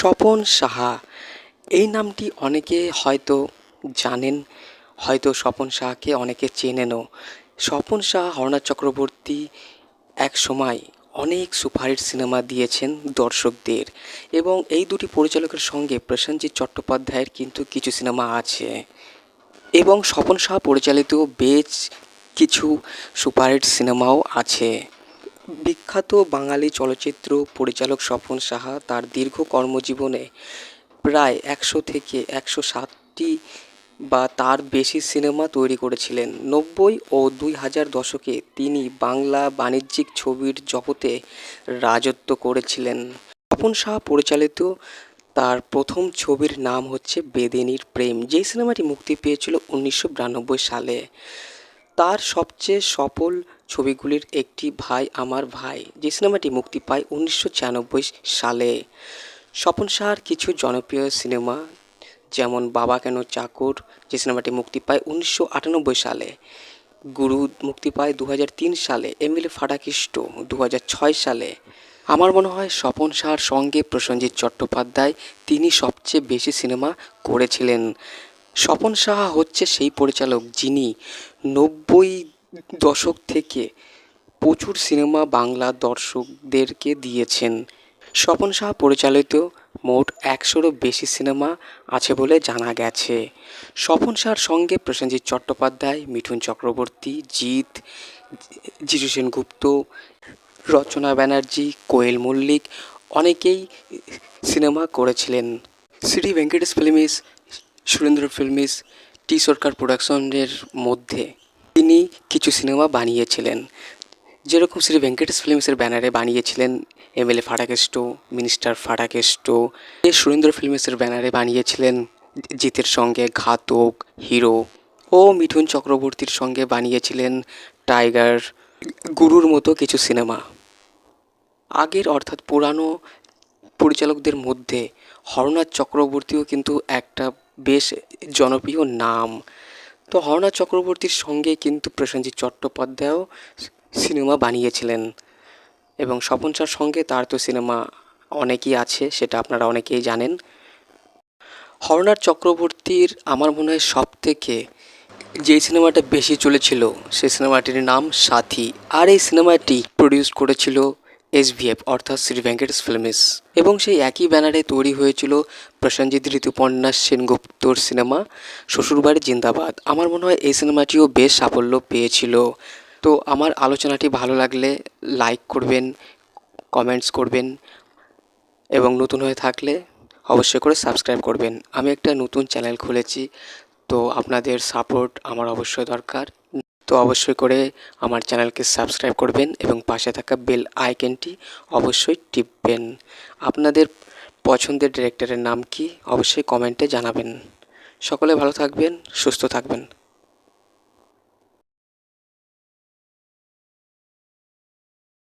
স্বপন সাহা এই নামটি অনেকে হয়তো জানেন, হয়তো স্বপন সাহাকে অনেকে চেনেনও। স্বপন সাহা, হরনাথ চক্রবর্তী এক সময় অনেক সুপারহিট সিনেমা দিয়েছেন দর্শকদের, এবং এই দুটি পরিচালকের সঙ্গে প্রসেনজিৎ চট্টোপাধ্যায়ের কিন্তু কিছু সিনেমা আছে, এবং স্বপন সাহা পরিচালিত বেশ কিছু সুপারহিট সিনেমাও আছে। বিখ্যাত বাঙালি চলচ্চিত্র পরিচালক স্বপন সাহা তার দীর্ঘ কর্মজীবনে প্রায় ১০০ থেকে ১৬০টি বা তার বেশি সিনেমা তৈরি করেছিলেন। ৯০ ও ২০০০ দশকে তিনি বাংলা বাণিজ্যিক ছবির জগতে রাজত্ব করেছিলেন। স্বপন সাহা পরিচালিত তার প্রথম ছবির নাম হচ্ছে বেদেনির প্রেম, যেই সিনেমাটি মুক্তি পেয়েছিল ১৯৯২ সালে। তার সবচেয়ে সফল ছবিগুলির একটি ভাই আমার ভাই, যে সিনেমাটি মুক্তি পায় ১৯৯৬ সালে। স্বপন সাহার কিছু জনপ্রিয় সিনেমা যেমন বাবা কেন চাকর, যে সিনেমাটি মুক্তি পায় ১৯৯৮ সালে, গুরু মুক্তি পায় ২০০৩ সালে, এমএলএ ফাটাকেষ্ট ২০০৬ সালে। আমার মনে হয় স্বপন সাহার সঙ্গে প্রসেনজিৎ চট্টোপাধ্যায় তিনি সবচেয়ে বেশি সিনেমা করেছিলেন। স্বপন সাহা হচ্ছে সেই পরিচালক যিনি ৯০ দশক থেকে প্রচুর সিনেমা বাংলা দর্শকদেরকে দিয়েছেন। স্বপন সাহা পরিচালিত মোট ১০০রও বেশি সিনেমা আছে বলে জানা গেছে। স্বপন সাহার সঙ্গে প্রসেনজিৎ চট্টোপাধ্যায়, মিঠুন চক্রবর্তী, জিৎ, জিতু সেনগুপ্ত, রচনা ব্যানার্জি, কোয়েল মল্লিক অনেকেই সিনেমা করেছিলেন। শ্রী ভেঙ্কটেশ ফিল্মস, সুরেন্দ্র ফিল্মস, টি সরকার প্রোডাকশনের মধ্যে তিনি কিছু সিনেমা বানিয়েছিলেন, যেরকম শ্রী ভেঙ্কটেশ ফিল্মসের ব্যানারে বানিয়েছিলেন এমএলএ ফাটাকেষ্ট, মিনিস্টার ফাটাকেষ্ট। সুরেন্দ্র ফিল্মসের ব্যানারে বানিয়েছিলেন জিতের সঙ্গে ঘাতক, হিরো, ও মিঠুন চক্রবর্তীর সঙ্গে বানিয়েছিলেন টাইগার, গুরুর মতো কিছু সিনেমা। আগের অর্থাৎ পুরানো পরিচালকদের মধ্যে হরনাথ চক্রবর্তীও কিন্তু একটা বেশ জনপ্রিয় নাম। তো হরনাথ চক্রবর্তীর সঙ্গে কিন্তু প্রসেনজিৎ চট্টোপাধ্যায়ও সিনেমা বানিয়েছিলেন, এবং স্বপন সাহার সঙ্গে তার তো সিনেমা অনেকই আছে, সেটা আপনারা অনেকেই জানেন। হরনাথ চক্রবর্তীর আমার মনে হয় সব থেকে যেই সিনেমাটা বেশি চলেছিল সেই সিনেমাটির নাম সাথী, আর এই সিনেমাটি প্রডিউস করেছিল এসভিএফ অর্থাৎ শ্রী ভেঙ্কটেশ ফিল্মস, এবং সেই একই ব্যানারে তৈরি হয়েছিল প্রসেনজিৎ, ঋতুপর্ণা সেনগুপ্তর সিনেমা শ্বশুরবাড়ি জিন্দাবাদ। আমার মনে হয় এই সিনেমাটিও বেশ সাফল্য পেয়েছিল। তো আমার আলোচনাটি ভালো লাগলে লাইক করবেন, কমেন্টস করবেন, এবং নতুন হয়ে থাকলে অবশ্যই করে সাবস্ক্রাইব করবেন। আমি একটা নতুন চ্যানেল খুলেছি, তো আপনাদের সাপোর্ট আমার অবশ্যই দরকার। তো অবশ্যই করে আমার চ্যানেলকে সাবস্ক্রাইব করবেন এবং পাশে থাকা বেল আইকনটি অবশ্যই টিপবেন। আপনাদের পছন্দের ডিরেক্টরের নাম কি অবশ্যই কমেন্টে জানাবেন। সকলে ভালো থাকবেন, সুস্থ থাকবেন।